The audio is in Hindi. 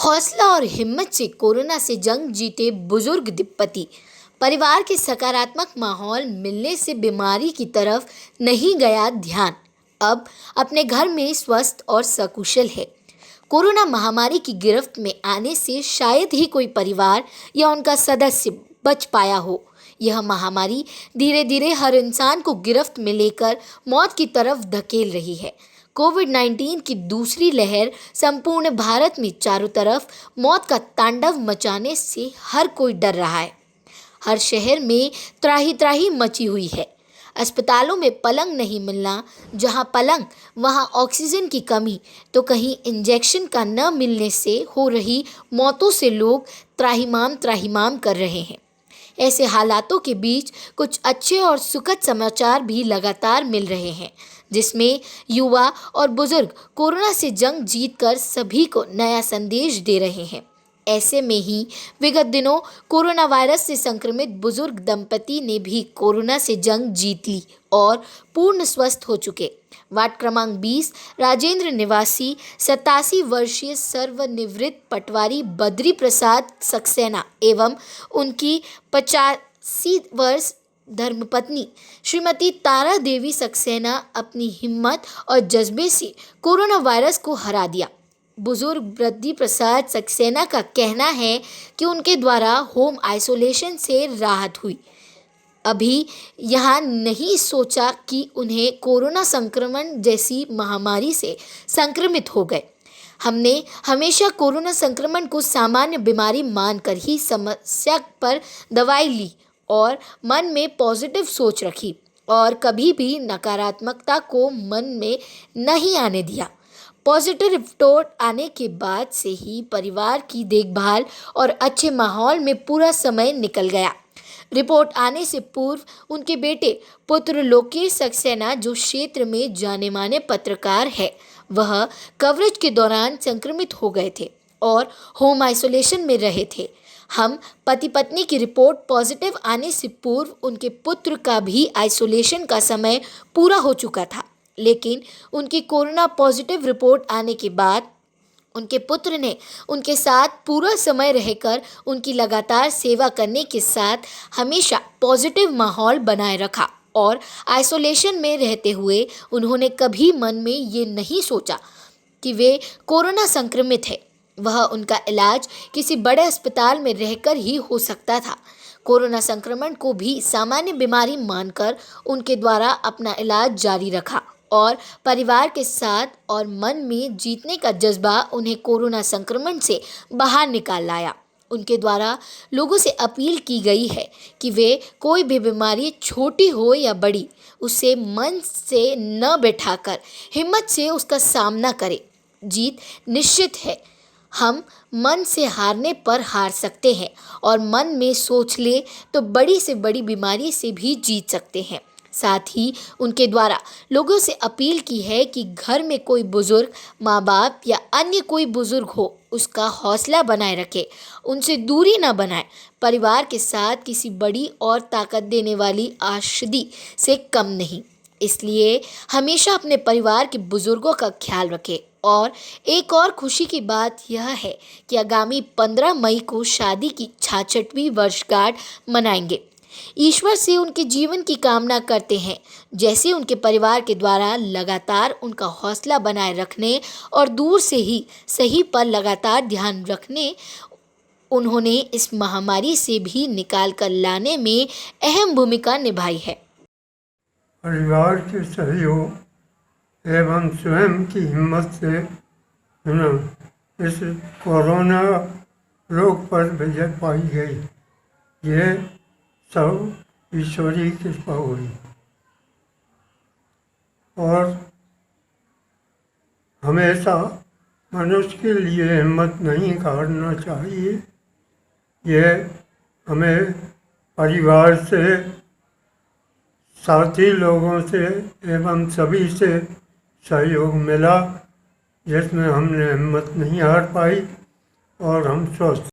हौसला और हिम्मत से कोरोना से जंग जीते बुजुर्ग दंपति। परिवार के सकारात्मक माहौल मिलने से बीमारी की तरफ नहीं गया ध्यान। अब अपने घर में स्वस्थ और सकुशल है। कोरोना महामारी की गिरफ्त में आने से शायद ही कोई परिवार या उनका सदस्य बच पाया हो। यह महामारी धीरे धीरे हर इंसान को गिरफ्त में लेकर मौत की तरफ धकेल रही है। कोविड-19 की दूसरी लहर संपूर्ण भारत में चारों तरफ मौत का तांडव मचाने से हर कोई डर रहा है। हर शहर में त्राही त्राही मची हुई है। अस्पतालों में पलंग नहीं मिलना, जहां पलंग वहां ऑक्सीजन की कमी, तो कहीं इंजेक्शन का न मिलने से हो रही मौतों से लोग त्राहिमाम त्राहिमाम कर रहे हैं। ऐसे हालातों के बीच कुछ अच्छे और सुखद समाचार भी लगातार मिल रहे हैं, जिसमें युवा और बुजुर्ग कोरोना से जंग जीतकर सभी को नया संदेश दे रहे हैं। ऐसे में ही विगत दिनों कोरोना वायरस से संक्रमित बुजुर्ग दंपति ने भी कोरोना से जंग जीत ली और पूर्ण स्वस्थ हो चुके। वार्ड क्रमांक 20 राजेंद्र निवासी 87 वर्षीय सर्वनिवृत्त पटवारी बद्री प्रसाद सक्सेना एवं उनकी 85 वर्ष धर्मपत्नी श्रीमती तारा देवी सक्सेना अपनी हिम्मत और जज्बे से कोरोना वायरस को हरा दिया। बुजुर्ग बद्री प्रसाद सक्सेना का कहना है कि उनके द्वारा होम आइसोलेशन से राहत हुई। अभी यहाँ नहीं सोचा कि उन्हें कोरोना संक्रमण जैसी महामारी से संक्रमित हो गए। हमने हमेशा कोरोना संक्रमण को सामान्य बीमारी मानकर ही समस्या पर दवाई ली और मन में पॉजिटिव सोच रखी और कभी भी नकारात्मकता को मन में नहीं आने दिया। पॉजिटिव रिपोर्ट आने के बाद से ही परिवार की देखभाल और अच्छे माहौल में पूरा समय निकल गया। रिपोर्ट आने से पूर्व उनके बेटे पुत्र लोकेश सक्सेना, जो क्षेत्र में जाने माने पत्रकार है, वह कवरेज के दौरान संक्रमित हो गए थे और होम आइसोलेशन में रहे थे। हम पति पत्नी की रिपोर्ट पॉजिटिव आने से पूर्व उनके पुत्र का भी आइसोलेशन का समय पूरा हो चुका था, लेकिन उनकी कोरोना पॉजिटिव रिपोर्ट आने के बाद उनके पुत्र ने उनके साथ पूरा समय रहकर उनकी लगातार सेवा करने के साथ हमेशा पॉजिटिव माहौल बनाए रखा और आइसोलेशन में रहते हुए उन्होंने कभी मन में ये नहीं सोचा कि वे कोरोना संक्रमित है। वह उनका इलाज किसी बड़े अस्पताल में रहकर ही हो सकता था। कोरोना संक्रमण को भी सामान्य बीमारी मानकर उनके द्वारा अपना इलाज जारी रखा और परिवार के साथ और मन में जीतने का जज्बा उन्हें कोरोना संक्रमण से बाहर निकाल लाया। उनके द्वारा लोगों से अपील की गई है कि वे कोई भी बीमारी छोटी हो या बड़ी, उसे मन से न बैठाकर हिम्मत से उसका सामना करें। जीत निश्चित है। हम मन से हारने पर हार सकते हैं और मन में सोच ले तो बड़ी से बड़ी बीमारी से भी जीत सकते हैं। साथ ही उनके द्वारा लोगों से अपील की है कि घर में कोई बुजुर्ग, माँ बाप या अन्य कोई बुजुर्ग हो, उसका हौसला बनाए रखे, उनसे दूरी न बनाए। परिवार के साथ किसी बड़ी और ताकत देने वाली औषधि से कम नहीं। इसलिए हमेशा अपने परिवार के बुजुर्गों का ख्याल रखें। और एक और खुशी की बात यह है कि आगामी 15 मई को शादी की 66वीं वर्षगांठ मनाएंगे। ईश्वर से उनके जीवन की कामना करते हैं, जैसे उनके परिवार के द्वारा लगातार उनका हौसला बनाए रखने और दूर से ही सही पर लगातार ध्यान रखने उन्होंने इस महामारी से भी निकाल कर लाने में अहम भूमिका निभाई है। परिवार के सहयोग एवं स्वयं की हिम्मत से इस कोरोना रोग पर विजय पाई गई। ये सब ईश्वरीय कृपा हुई और हमेशा मनुष्य के लिए हिम्मत नहीं हारना चाहिए। ये हमें परिवार से, साथी लोगों से एवं सभी से सहयोग मिला, जिसमें हमने हिम्मत नहीं हार पाई और हम स्वस्थ।